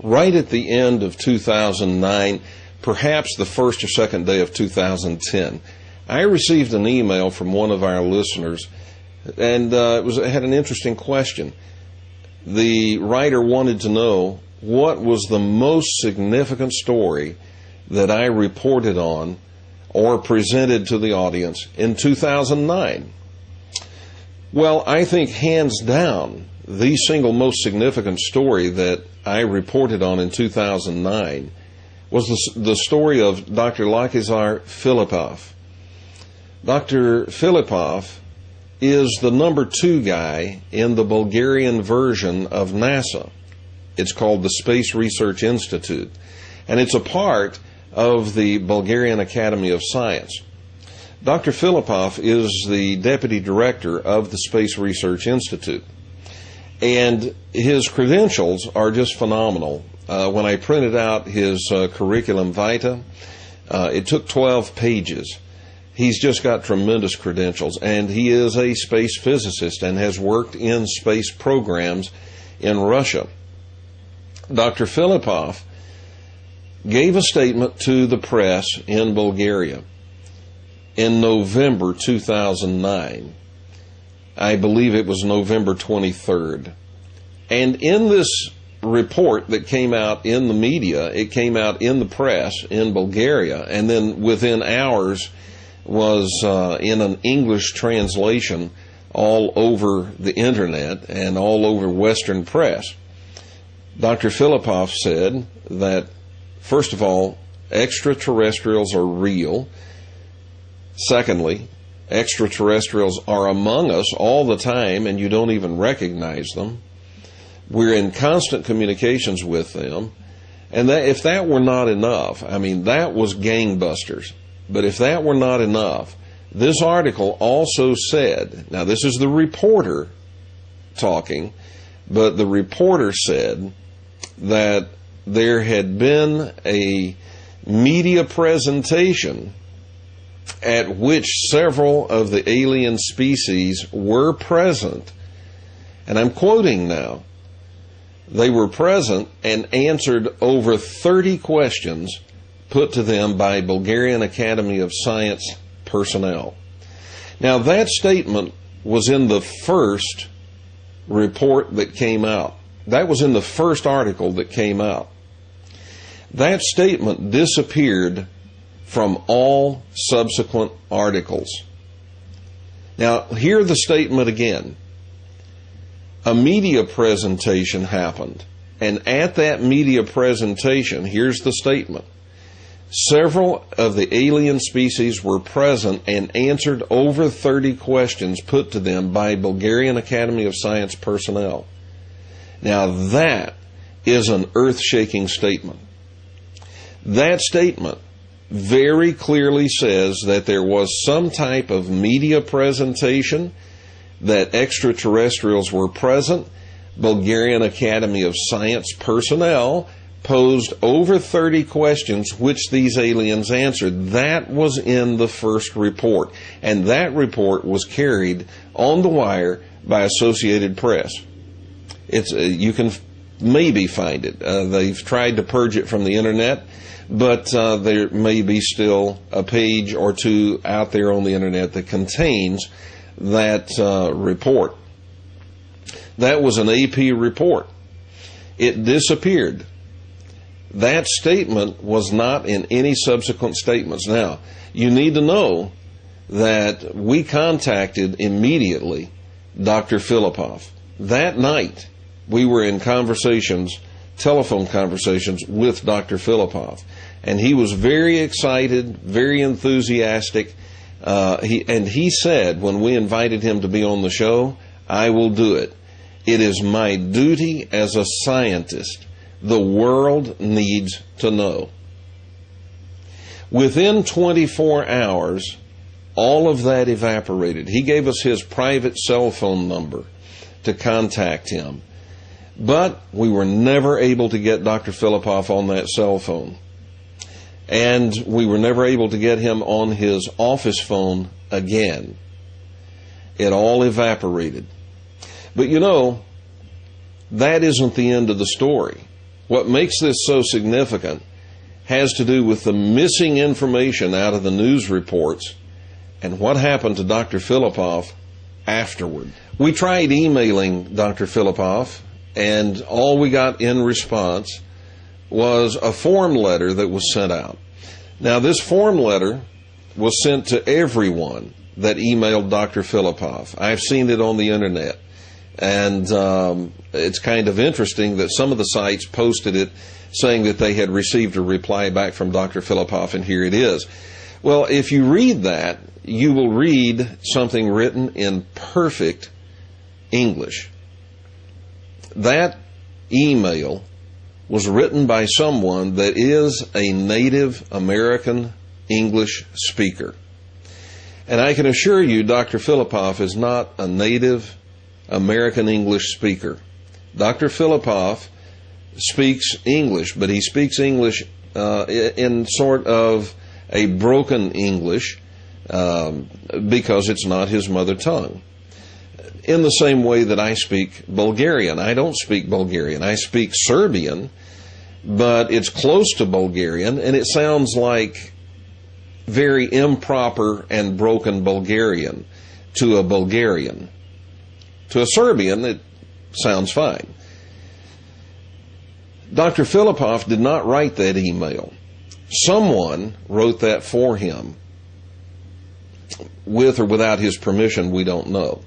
Right at the end of 2009, perhaps the first or second day of 2010, I received an email from one of our listeners, and it had an interesting question. The writer wanted to know what was the most significant story that I reported on or presented to the audience in 2009. Well, I think hands down, the single most significant story that I reported on in 2009 was the story of Dr. Lachezar Filipov. Dr. Filipov is the number 2 guy in the Bulgarian version of NASA. It's called the Space Research Institute, and it's a part of the Bulgarian Academy of Science. Dr. Filipov is the deputy director of the Space Research Institute, and his credentials are just phenomenal. When I printed out his curriculum vitae, it took 12 pages. He's just got tremendous credentials, and he is a space physicist and has worked in space programs in Russia. Dr. Filipov gave a statement to the press in Bulgaria in November 2009. I believe it was November 23rd. And in this report that came out in the media, it came out in the press in Bulgaria, and then within hours was in an English translation all over the internet and all over Western press. Dr. Filipov said that, first of all, extraterrestrials are real. Secondly, extraterrestrials are among us all the time and you don't even recognize them. We're in constant communications with them. And that, if that were not enough, I mean, that was gangbusters. But if that were not enough, this article also said, now this is the reporter talking, but the reporter said that there had been a media presentation at which several of the alien species were present. And I'm quoting now. They were present and answered over 30 questions put to them by Bulgarian Academy of Science personnel. Now, that statement was in the first report that came out. That was in the first article that came out. That statement disappeared from all subsequent articles. Now, hear the statement again. A media presentation happened, and at that media presentation, here's the statement. Several of the alien species were present and answered over 30 questions put to them by Bulgarian Academy of Science personnel. Now that is an earth-shaking statement. That statement very clearly says that there was some type of media presentation, that extraterrestrials were present. Bulgarian Academy of Science personnel posed over 30 questions which these aliens answered. That was in the first report, and that report was carried on the wire by Associated Press. You can maybe find it. They've tried to purge it from the internet, but there may be still a page or two out there on the internet that contains that report. That was an AP report. It disappeared. That statement was not in any subsequent statements. Now, you need to know that we contacted immediately Dr. Filipov. That night, we were in conversations, telephone conversations with Dr. Filipov. And he was very excited, very enthusiastic. He said when we invited him to be on the show, I will do it. It is my duty as a scientist. The world needs to know. Within 24 hours, all of that evaporated. He gave us his private cell phone number to contact him. But we were never able to get Dr. Filipov on that cell phone. And we were never able to get him on his office phone again. It all evaporated. But you know, that isn't the end of the story. What makes this so significant has to do with the missing information out of the news reports and what happened to Dr. Filipov afterward. We tried emailing Dr. Filipov, and all we got in response was a form letter that was sent out. Now, this form letter was sent to everyone that emailed Dr. Filipov. I've seen it on the internet, and it's kind of interesting that some of the sites posted it saying that they had received a reply back from Dr. Filipov, and here it is. Well, if you read that, you will read something written in perfect English. That email was written by someone that is a native American English speaker. And I can assure you, Dr. Filipov is not a native American English speaker. Dr. Filipov speaks English, but he speaks English in sort of a broken English because it's not his mother tongue. In the same way that I speak Bulgarian. I don't speak Bulgarian. I speak Serbian, but it's close to Bulgarian, and it sounds like very improper and broken Bulgarian to a Bulgarian. To a Serbian, it sounds fine. Dr. Filipov did not write that email. Someone wrote that for him. With or without his permission, we don't know.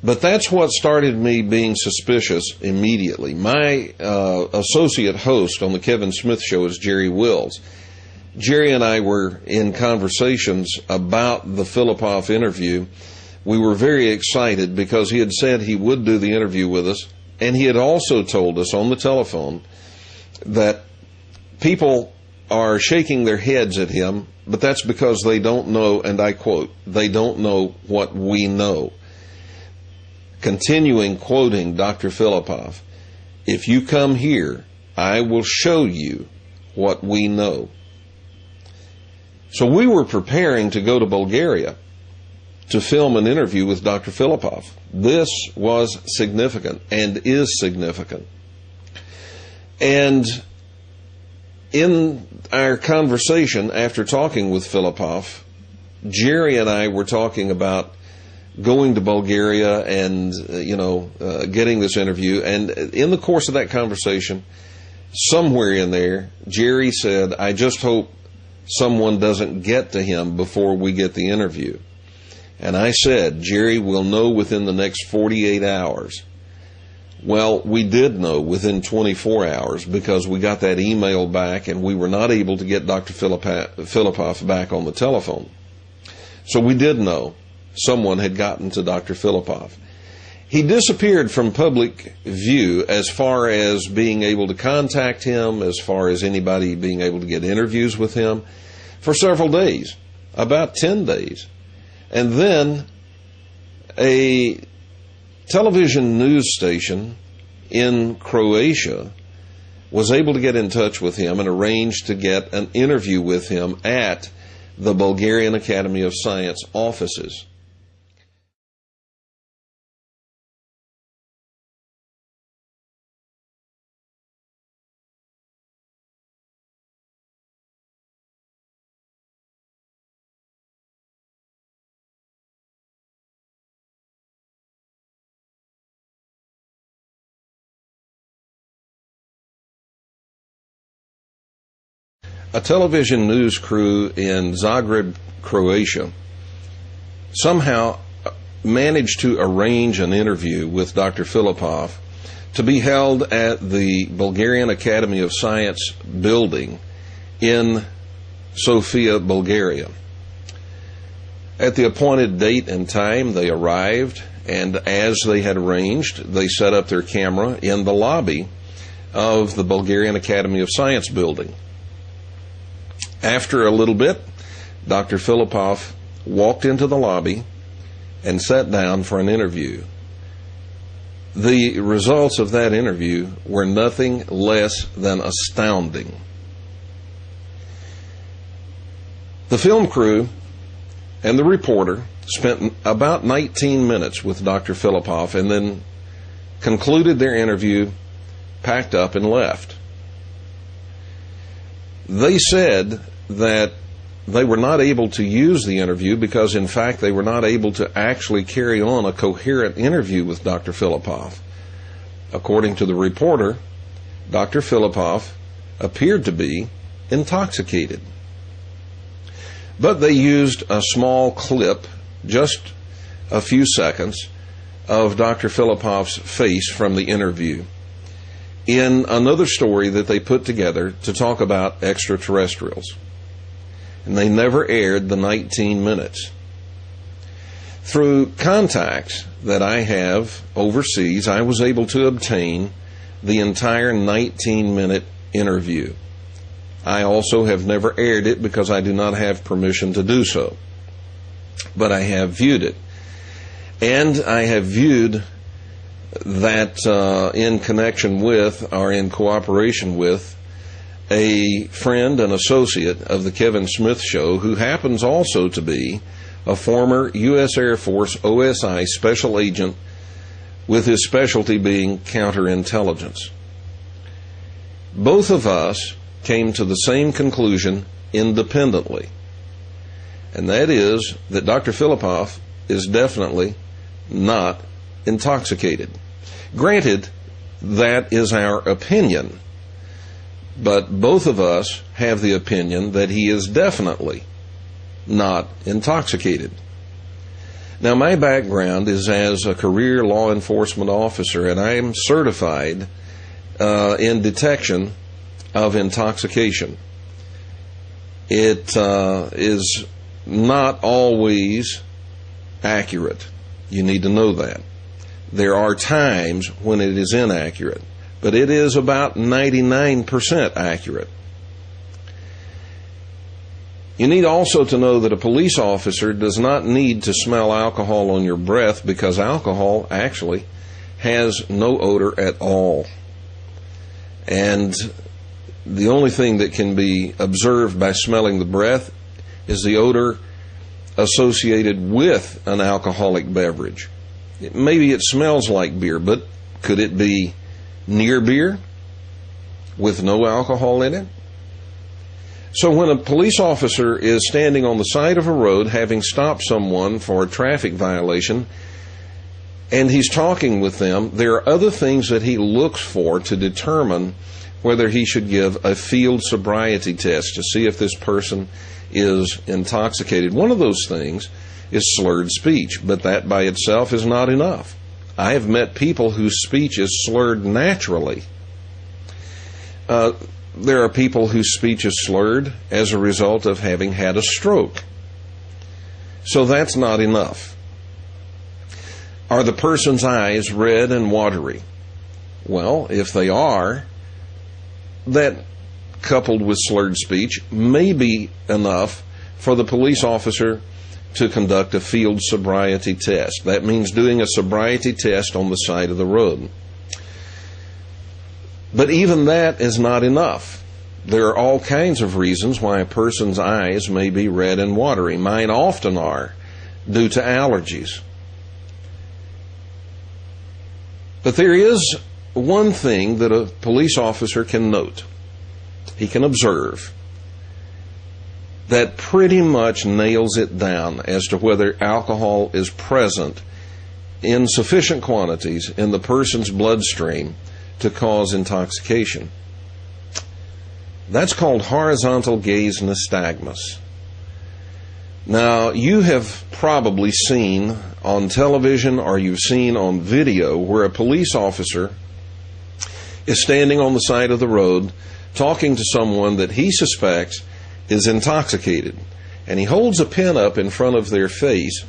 But that's what started me being suspicious immediately. My associate host on the Kevin Smith Show is Jerry Wills. Jerry and I were in conversations about the Filipov interview. We were very excited because he had said he would do the interview with us, and he had also told us on the telephone that people are shaking their heads at him, but that's because they don't know, and I quote, they don't know what we know. Continuing quoting Dr. Filipov, if you come here, I will show you what we know. So we were preparing to go to Bulgaria to film an interview with Dr. Filipov. This was significant and is significant. And in our conversation after talking with Filipov, Jerry and I were talking about going to Bulgaria and, getting this interview. And in the course of that conversation, somewhere in there, Jerry said, I just hope someone doesn't get to him before we get the interview. And I said, Jerry will know within the next 48 hours. Well, we did know within 24 hours because we got that email back and we were not able to get Dr. Filipov back on the telephone. So we did know someone had gotten to Dr. Filipov. He disappeared from public view as far as being able to contact him, as far as anybody being able to get interviews with him, for several days, about 10 days. And then a television news station in Croatia was able to get in touch with him and arranged to get an interview with him at the Bulgarian Academy of Science offices. A television news crew in Zagreb, Croatia, somehow managed to arrange an interview with Dr. Filipov to be held at the Bulgarian Academy of Science building in Sofia, Bulgaria. At the appointed date and time, they arrived, And as they had arranged, they set up their camera in the lobby of the Bulgarian Academy of Science building. After a little bit, Dr. Filipov walked into the lobby and sat down for an interview. The results of that interview were nothing less than astounding. The film crew and the reporter spent about 19 minutes with Dr. Filipov and then concluded their interview, packed up, and left. They said that they were not able to use the interview because, in fact, they were not able to actually carry on a coherent interview with Dr. Filipov. According to the reporter, Dr. Filipov appeared to be intoxicated. But they used a small clip, just a few seconds, of Dr. Filipov's face from the interview in another story that they put together to talk about extraterrestrials. And they never aired the 19 minutes. Through contacts that I have overseas, I was able to obtain the entire 19-minute interview. I also have never aired it because I do not have permission to do so. But I have viewed it. And I have viewed that in connection with, or in cooperation with, a friend and associate of the Kevin Smith Show, who happens also to be a former U.S. Air Force OSI special agent, with his specialty being counterintelligence. Both of us came to the same conclusion independently, and that is that Dr. Filipov is definitely not intoxicated. Granted, that is our opinion, but both of us have the opinion that he is definitely not intoxicated. Now, my background is as a career law enforcement officer, and I am certified in detection of intoxication. It is not always accurate. You need to know that. There are times when it is inaccurate, but it is about 99% accurate. You need also to know that a police officer does not need to smell alcohol on your breath, because alcohol actually has no odor at all. And the only thing that can be observed by smelling the breath is the odor associated with an alcoholic beverage. Maybe it smells like beer, but could it be near beer with no alcohol in it? So when a police officer is standing on the side of a road having stopped someone for a traffic violation and he's talking with them, there are other things that he looks for to determine whether he should give a field sobriety test to see if this person is intoxicated. One of those things is slurred speech, but that by itself is not enough. I have met people whose speech is slurred naturally. There are people whose speech is slurred as a result of having had a stroke. So that's not enough. Are the person's eyes red and watery? Well, if they are, that coupled with slurred speech may be enough for the police officer to conduct a field sobriety test. That means doing a sobriety test on the side of the road. But even that is not enough. There are all kinds of reasons why a person's eyes may be red and watery. Mine often are, due to allergies. But there is one thing that a police officer can note. He can observe that pretty much nails it down as to whether alcohol is present in sufficient quantities in the person's bloodstream to cause intoxication. That's called horizontal gaze nystagmus. Now, you have probably seen on television or you've seen on video where a police officer is standing on the side of the road talking to someone that he suspects is intoxicated. And he holds a pen up in front of their face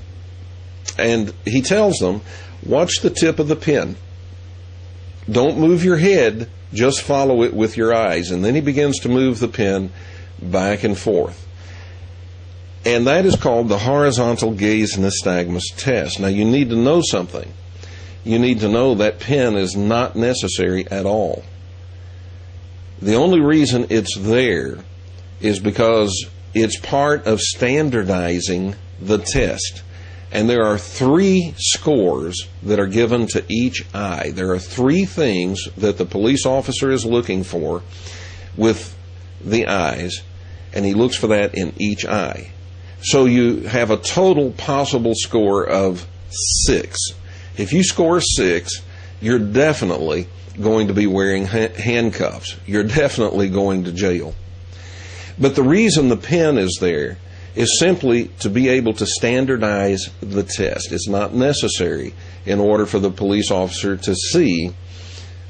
And he tells them, watch the tip of the pen. Don't move your head, just follow it with your eyes. And then he begins to move the pen back and forth. And that is called the horizontal gaze nystagmus test. Now you need to know something. You need to know that pen is not necessary at all. The only reason it's there is because it's part of standardizing the test. And there are 3 scores that are given to each eye. There are 3 things that the police officer is looking for with the eyes, and he looks for that in each eye. So you have a total possible score of 6. If you score 6, you're definitely going to be wearing handcuffs. You're definitely going to jail. But the reason the pen is there is simply to be able to standardize the test. It's not necessary in order for the police officer to see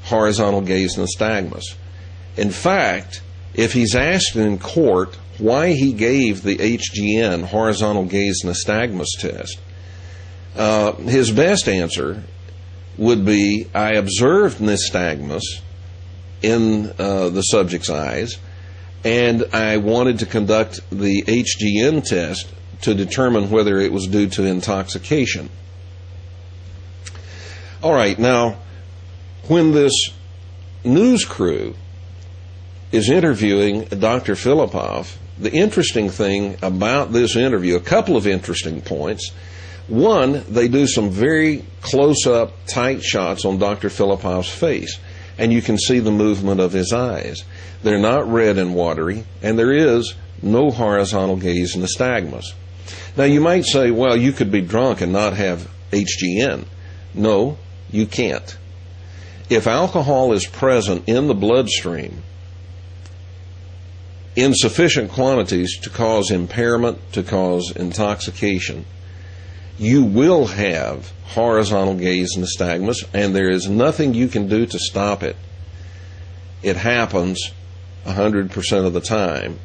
horizontal gaze nystagmus. In fact, if he's asked in court why he gave the HGN, horizontal gaze nystagmus test, his best answer would be, I observed nystagmus in the subject's eyes, and I wanted to conduct the HGN test to determine whether it was due to intoxication. All right, now, when this news crew is interviewing Dr. Filipov, the interesting thing about this interview, a couple of interesting points. One, they do some very close-up, tight shots on Dr. Filipov's face, and you can see the movement of his eyes. They're not red and watery, and there is no horizontal gaze nystagmus. Now, you might say, well, you could be drunk and not have HGN. No, you can't. If alcohol is present in the bloodstream in sufficient quantities to cause impairment, to cause intoxication, you will have horizontal gaze nystagmus, and there is nothing you can do to stop it. It happens 100% of the time.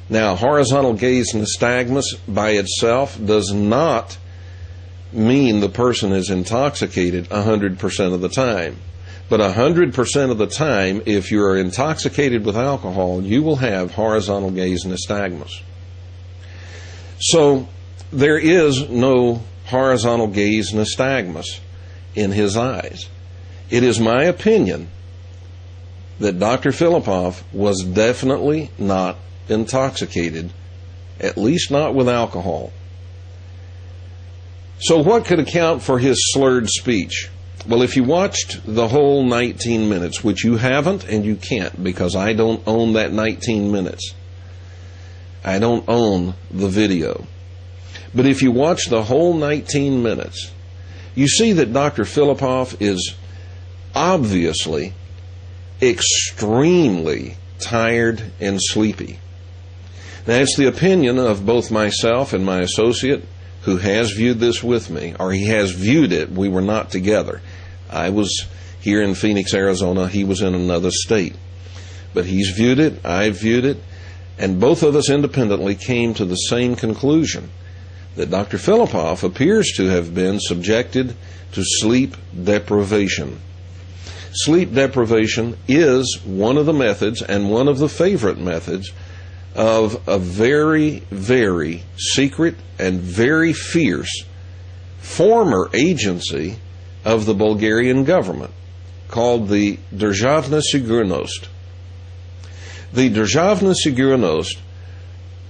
Now, horizontal gaze nystagmus by itself does not mean the person is intoxicated 100% of the time. But 100% of the time, if you are intoxicated with alcohol, you will have horizontal gaze nystagmus. So, there is no horizontal gaze nystagmus in his eyes. It is my opinion that Dr. Filipov was definitely not intoxicated, at least not with alcohol. So what could account for his slurred speech? Well, if you watched the whole 19 minutes, which you haven't and you can't because I don't own that 19 minutes. I don't own the video. But if you watch the whole 19 minutes, you see that Dr. Filipov is obviously extremely tired and sleepy. Now, it's the opinion of both myself and my associate who has viewed this with me, or he has viewed it. We were not together. I was here in Phoenix, Arizona. He was in another state. But he's viewed it, I've viewed it, and both of us independently came to the same conclusion, that Dr. Filipov appears to have been subjected to sleep deprivation. Sleep deprivation is one of the methods and one of the favorite methods of a very, very secret and very fierce former agency of the Bulgarian government called the Državna Sigurnost. The Državna Sigurnost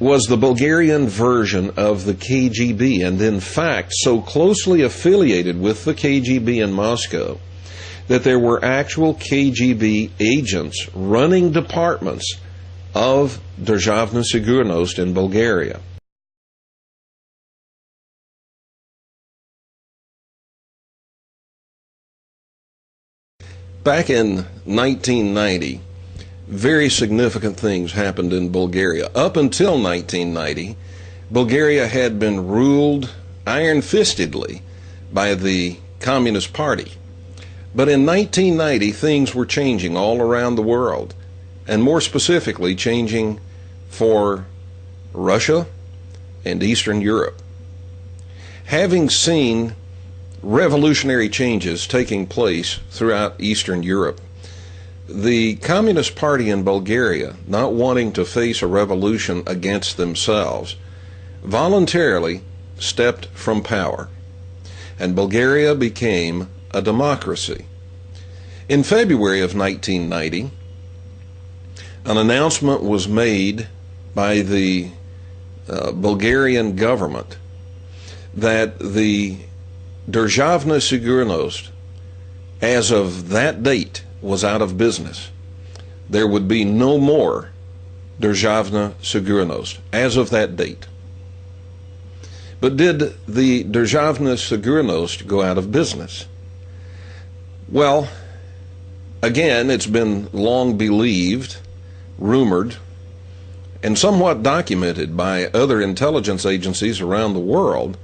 was the Bulgarian version of the KGB, and in fact so closely affiliated with the KGB in Moscow that there were actual KGB agents running departments of Državna Sigurnost in Bulgaria. Back in 1990, very significant things happened in Bulgaria. Up until 1990, Bulgaria had been ruled iron-fistedly by the Communist Party. But in 1990, things were changing all around the world, and more specifically changing for Russia and Eastern Europe. Having seen revolutionary changes taking place throughout Eastern Europe, the Communist Party in Bulgaria, not wanting to face a revolution against themselves, voluntarily stepped from power, and Bulgaria became a democracy. In February of 1990, an announcement was made by the Bulgarian government that the Državna Sigurnost, as of that date, was out of business. There would be no more Državna Sigurnost as of that date. But did the Državna Sigurnost go out of business? Well, again, it's been long believed, rumored, and somewhat documented by other intelligence agencies around the world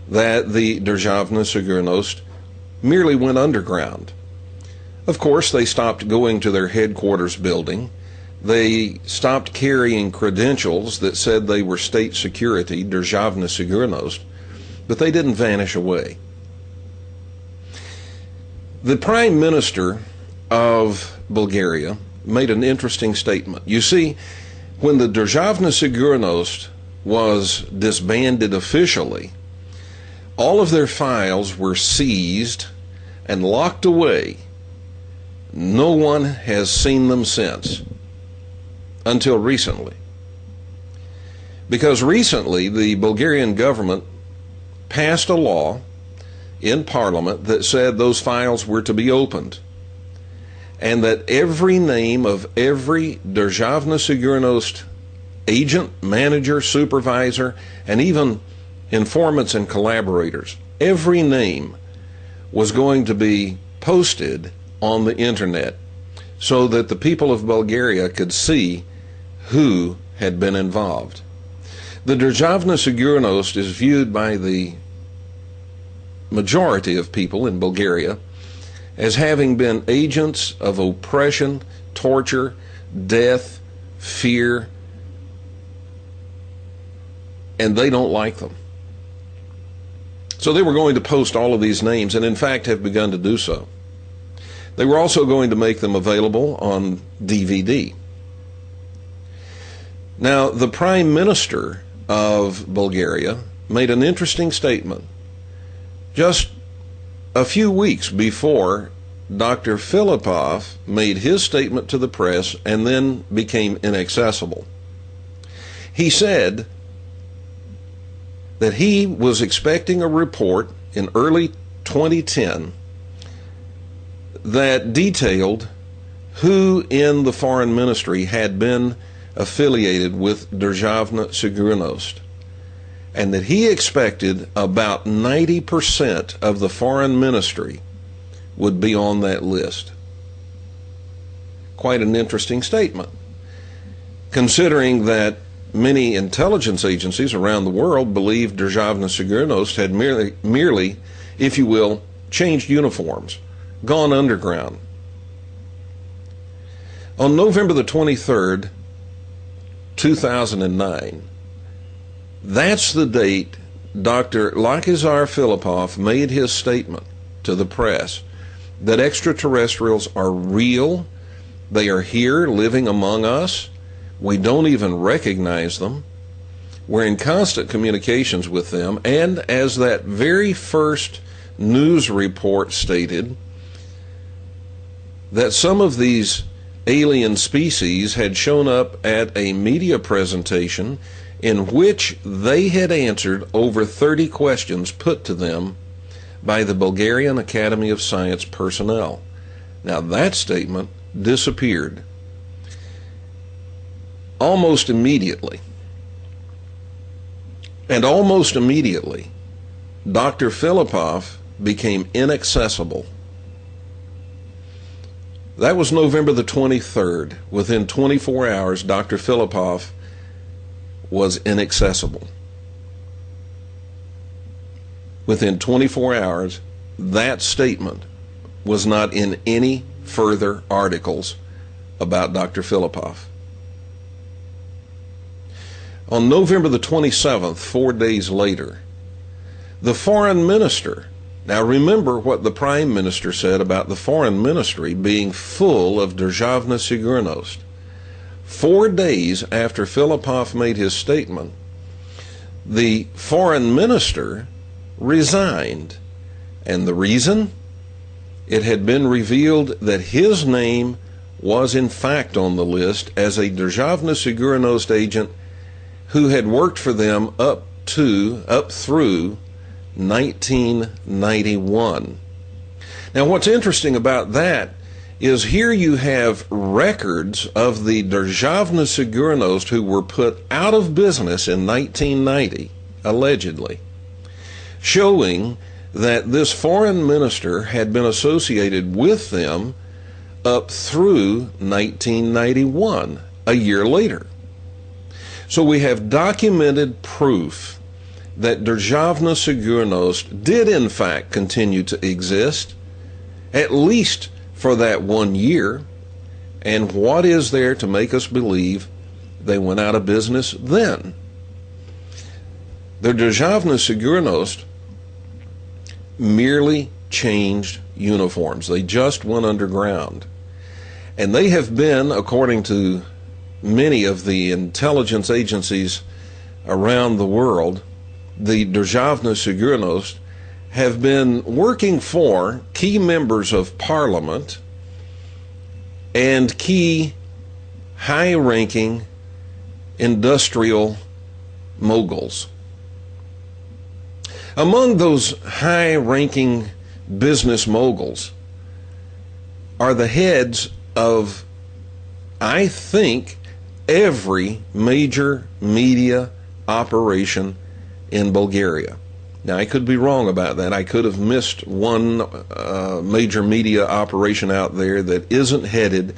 that the Državna Sigurnost merely went underground. Of course, they stopped going to their headquarters building. They stopped carrying credentials that said they were state security, Državna Sigurnost, but they didn't vanish away. The Prime Minister of Bulgaria made an interesting statement. You see, when the Državna Sigurnost was disbanded officially, all of their files were seized and locked away. No one has seen them since, until recently. Because recently the Bulgarian government passed a law in Parliament that said those files were to be opened, and that every name of every Državna Sigurnost agent, manager, supervisor, and even informants and collaborators, every name was going to be posted on the internet so that the people of Bulgaria could see who had been involved. The Državna Sigurnost is viewed by the majority of people in Bulgaria as having been agents of oppression, torture, death, fear, and they don't like them. So they were going to post all of these names, and in fact have begun to do so. They were also going to make them available on DVD. Now, the Prime Minister of Bulgaria made an interesting statement just a few weeks before Dr. Filipov made his statement to the press and then became inaccessible. He said that he was expecting a report in early 2010 that detailed who in the foreign ministry had been affiliated with Državna Sigurnost, and that he expected about 90% of the foreign ministry would be on that list. Quite an interesting statement, considering that many intelligence agencies around the world believed Državna Sigurnost had merely, if you will, changed uniforms, gone underground. On November the 23rd, 2009, that's the date Dr. Lachezar Filipov made his statement to the press that extraterrestrials are real, they are here living among us, we don't even recognize them, we're in constant communications with them, and as that very first news report stated, that some of these alien species had shown up at a media presentation in which they had answered over 30 questions put to them by the Bulgarian Academy of Science personnel. Now that statement disappeared almost immediately. And almost immediately, Dr. Filipov became inaccessible. That was November the 23rd. Within 24 hours, Dr. Filipov was inaccessible. Within 24 hours, that statement was not in any further articles about Dr. Filipov. On November the 27th, 4 days later, The foreign minister. Now remember what the prime minister said about the foreign ministry being full of državna sigurnost. 4 days after Filipov made his statement, the foreign minister resigned. And the reason? It had been revealed that his name was in fact on the list as a državna sigurnost agent who had worked for them up through 1991. Now what's interesting about that is here you have records of the državna sigurnost who were put out of business in 1990, allegedly, showing that this foreign minister had been associated with them up through 1991, a year later. So we have documented proof that državna sigurnost did in fact continue to exist, at least for that 1 year. And what is there to make us believe they went out of business then? The državna sigurnost merely changed uniforms. They just went underground. And they have been, according to many of the intelligence agencies around the world, the državna sigurnost have been working for key members of parliament and key high-ranking industrial moguls. Among those high-ranking business moguls are the heads of, I think, every major media operation in Bulgaria. Now, I could be wrong about that. I could have missed one major media operation out there that isn't headed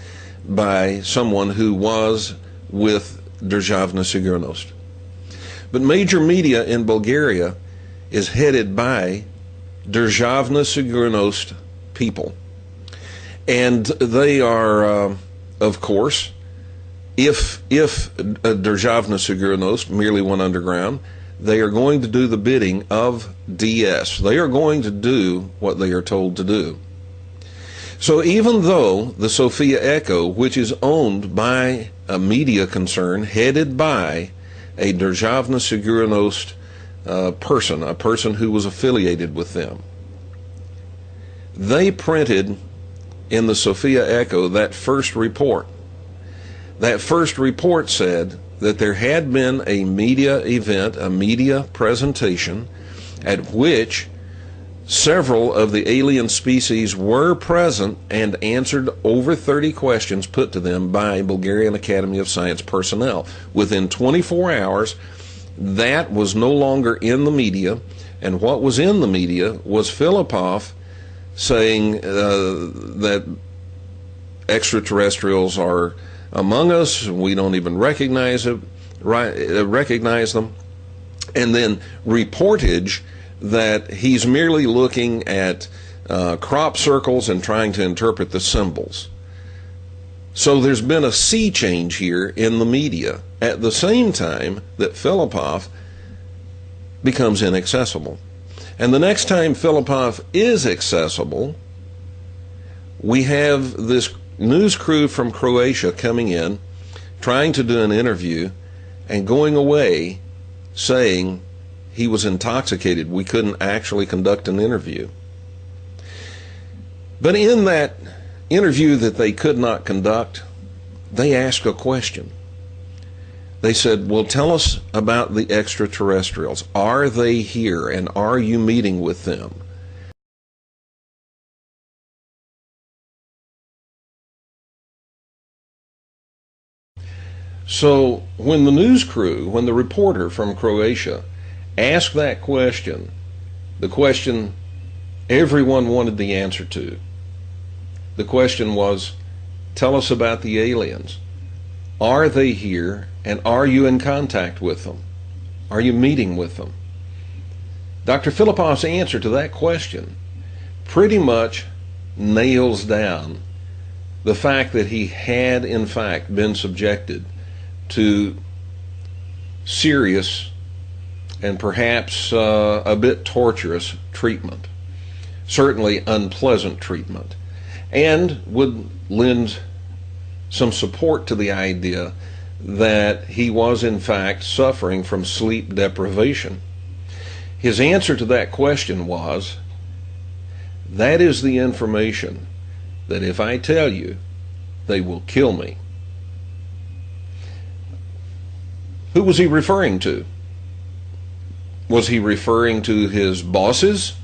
by someone who was with državna sigurnost. But major media in Bulgaria is headed by državna sigurnost people. And they are, of course, if državna sigurnost merely went underground, they are going to do the bidding of DS. They are going to do what they are told to do. So even though the Sofia Echo, which is owned by a media concern headed by a državna sigurnost person, a person who was affiliated with them, they printed in the Sofia Echo that first report. That first report said that there had been a media event, a media presentation, at which several of the alien species were present and answered over 30 questions put to them by Bulgarian Academy of Science personnel. Within 24 hours, that was no longer in the media, and what was in the media was Filipov saying that extraterrestrials are among us, we don't even recognize them, and then reportage that he's merely looking at crop circles and trying to interpret the symbols. So there's been a sea change here in the media at the same time that Filipov becomes inaccessible. And the next time Filipov is accessible, we have this news crew from Croatia coming in, trying to do an interview, and going away saying he was intoxicated. We couldn't actually conduct an interview. But in that interview that they could not conduct, they asked a question. They said, well, tell us about the extraterrestrials. Are they here, and are you meeting with them? So when the news crew, when the reporter from Croatia asked that question, the question everyone wanted the answer to, the question was, tell us about the aliens. Are they here, and are you in contact with them? Are you meeting with them? Dr. Filipov's answer to that question pretty much nails down the fact that he had in fact been subjected to serious and perhaps a bit torturous treatment, certainly unpleasant treatment, and would lend some support to the idea that he was in fact suffering from sleep deprivation. His answer to that question was, that is the information that if I tell you, they will kill me. Who was he referring to? Was he referring to his bosses?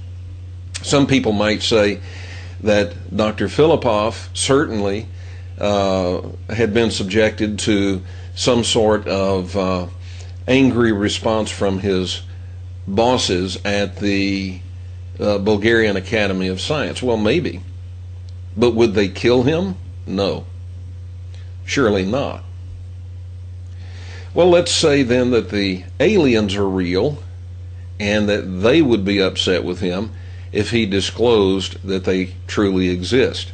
Some people might say that Dr. Filipov certainly had been subjected to some sort of angry response from his bosses at the Bulgarian Academy of Science. Well, maybe. But would they kill him? No. Surely not. Well, let's say then that the aliens are real and that they would be upset with him if he disclosed that they truly exist.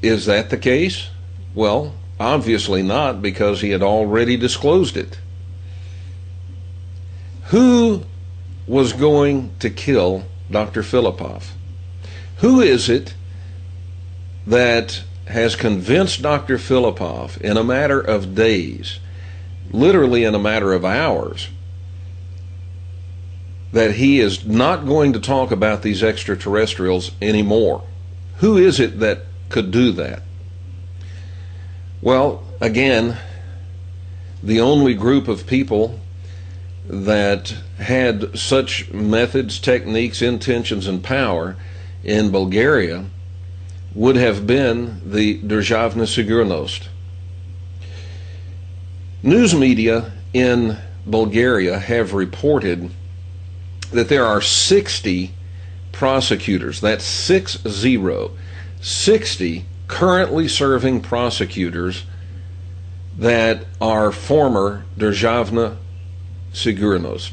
Is that the case? Well, obviously not, because he had already disclosed it. Who was going to kill Dr. Filipov? Who is it that has convinced Dr. Filipov in a matter of days, literally in a matter of hours, that he is not going to talk about these extraterrestrials anymore? Who is it that could do that? Well, again, the only group of people that had such methods, techniques, intentions, and power in Bulgaria would have been the Državna Sigurnost. News media in Bulgaria have reported that there are 60 prosecutors, that's 60 currently serving prosecutors that are former Državna Sigurnost.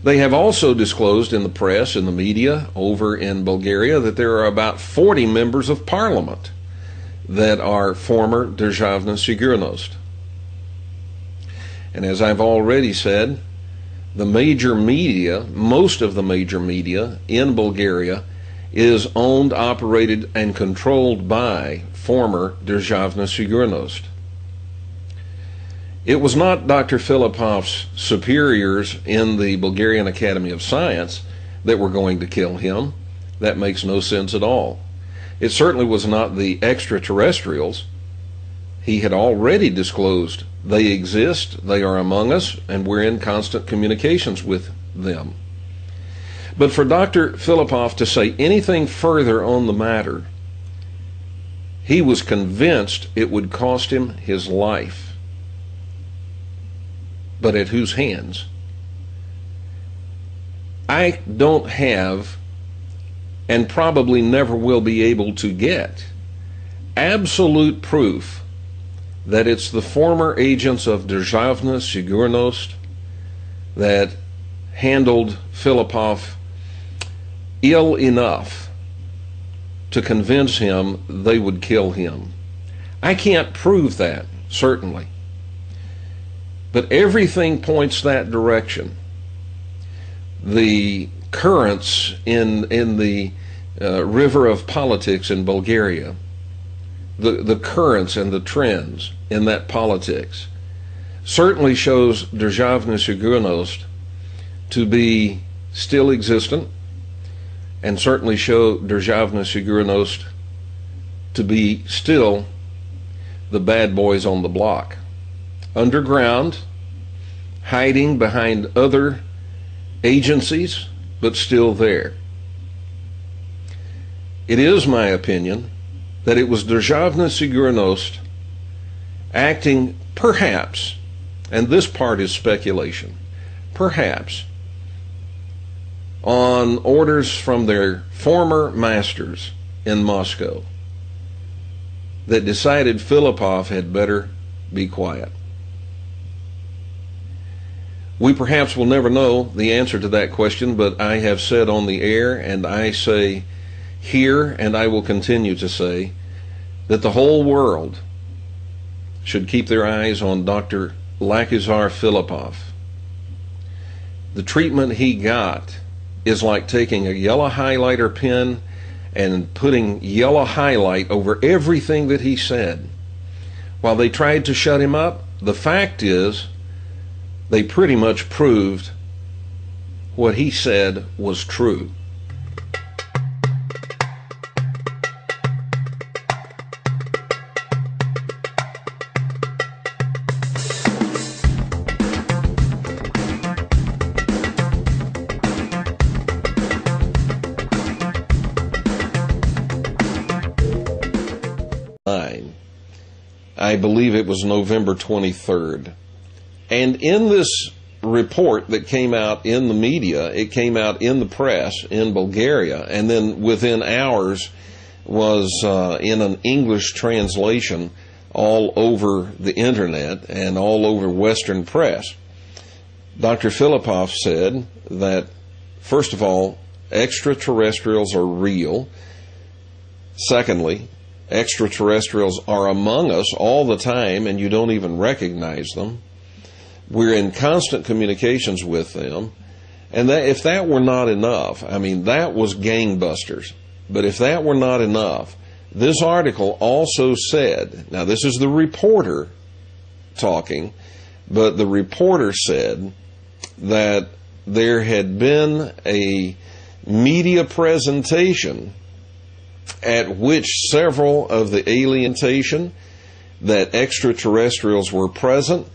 They have also disclosed in the press, in the media over in Bulgaria, that there are about 40 members of parliament that are former Državna Sigurnost. And as I've already said, the major media, most of the major media in Bulgaria, is owned, operated, and controlled by former Državna Sigurnost. It was not Dr. Filipov's superiors in the Bulgarian Academy of Science that were going to kill him. That makes no sense at all. It certainly was not the extraterrestrials. He had already disclosed they exist, they are among us, and we're in constant communications with them. But for Dr. Filipov to say anything further on the matter, he was convinced it would cost him his life. But at whose hands? I don't have, and probably never will be able to get, absolute proof that it's the former agents of Državna Sigurnost that handled Filipov ill enough to convince him they would kill him. I can't prove that, certainly. But everything points that direction. The currents in the river of politics in Bulgaria, the currents and the trends in that politics, certainly shows Državna Sigurnost to be still existent, and certainly show Državna Sigurnost to be still the bad boys on the block. Underground, hiding behind other agencies, but still there. It is my opinion that it was Državna Sigurnost acting perhaps, and this part is speculation, perhaps on orders from their former masters in Moscow, that decided Filipov had better be quiet. We perhaps will never know the answer to that question, but I have said on the air, and I say here, and I will continue to say, that the whole world should keep their eyes on Dr. Lachezar Filipov. The treatment he got is like taking a yellow highlighter pen and putting yellow highlight over everything that he said. While they tried to shut him up, the fact is they pretty much proved what he said was true. I believe it was November 23rd. And in this report that came out in the media, it came out in the press in Bulgaria, and then within hours was in an English translation all over the internet and all over Western press. Dr. Filipov said that, first of all, extraterrestrials are real. Secondly, extraterrestrials are among us all the time and you don't even recognize them. We're in constant communications with them. And that, if that were not enough, I mean, that was gangbusters. But if that were not enough, this article also said, now this is the reporter talking, but the reporter said that there had been a media presentation at which several of the alienation that extraterrestrials were present.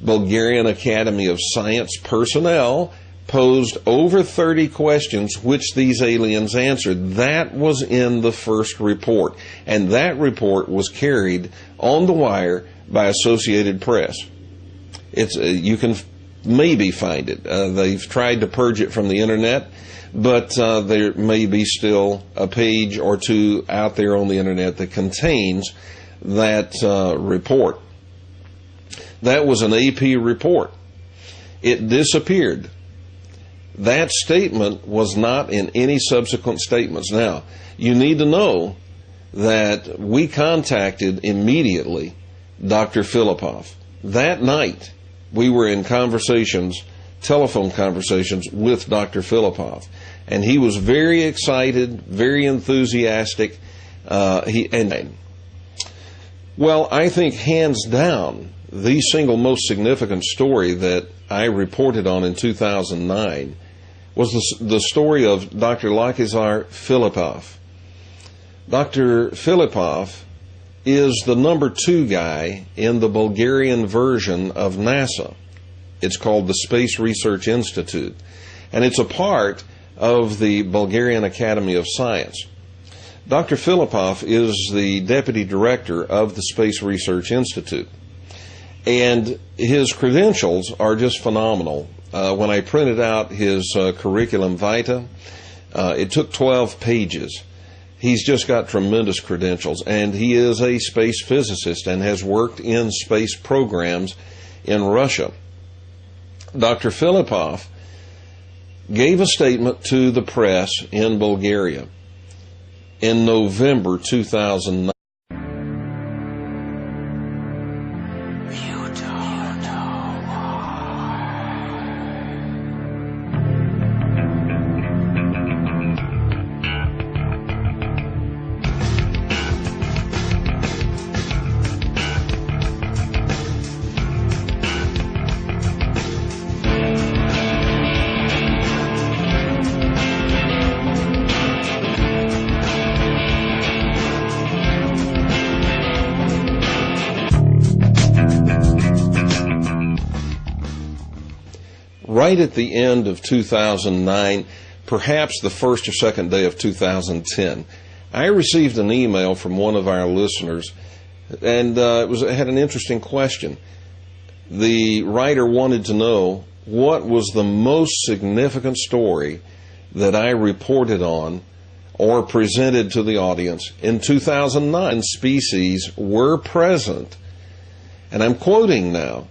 Bulgarian Academy of Science personnel posed over 30 questions which these aliens answered. That was in the first report, and that report was carried on the wire by Associated Press. It's you can maybe find it. They've tried to purge it from the internet, but there may be still a page or two out there on the internet that contains that report. That was an AP report. It disappeared. That statement was not in any subsequent statements. Now, you need to know that we contacted immediately Dr. Filipov. That night, we were in conversations, telephone conversations with Dr. Filipov. And he was very excited, very enthusiastic. Well, I think hands down, the single most significant story that I reported on in 2009 was the story of Dr. Lachezar Filipov. Dr. Filipov is the number 2 guy in the Bulgarian version of NASA. It's called the Space Research Institute, and it's a part of the Bulgarian Academy of Science. Dr. Filipov is the deputy director of the Space Research Institute, and his credentials are just phenomenal. When I printed out his curriculum vitae, it took 12 pages. He's just got tremendous credentials, and he is a space physicist and has worked in space programs in Russia. Dr. Filipov gave a statement to the press in Bulgaria in November 2009. Right at the end of 2009, perhaps the first or second day of 2010, I received an email from one of our listeners, and it had an interesting question. The writer wanted to know what was the most significant story that I reported on or presented to the audience in 2009. Species were present, and I'm quoting now.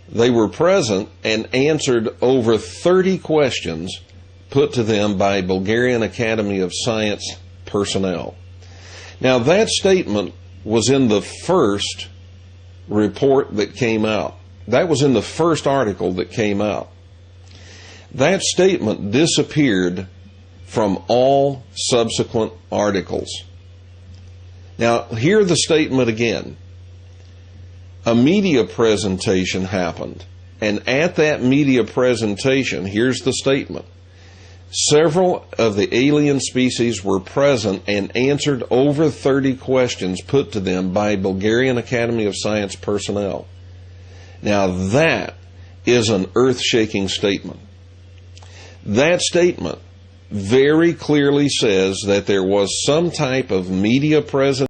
They were present and answered over 30 questions put to them by Bulgarian Academy of Science personnel. Now, that statement was in the first report that came out. That was in the first article that came out. That statement disappeared from all subsequent articles. Now, hear the statement again. A media presentation happened, and at that media presentation, here's the statement. Several of the alien species were present and answered over 30 questions put to them by Bulgarian Academy of Science personnel. Now that is an earth-shaking statement. That statement very clearly says that there was some type of media presentation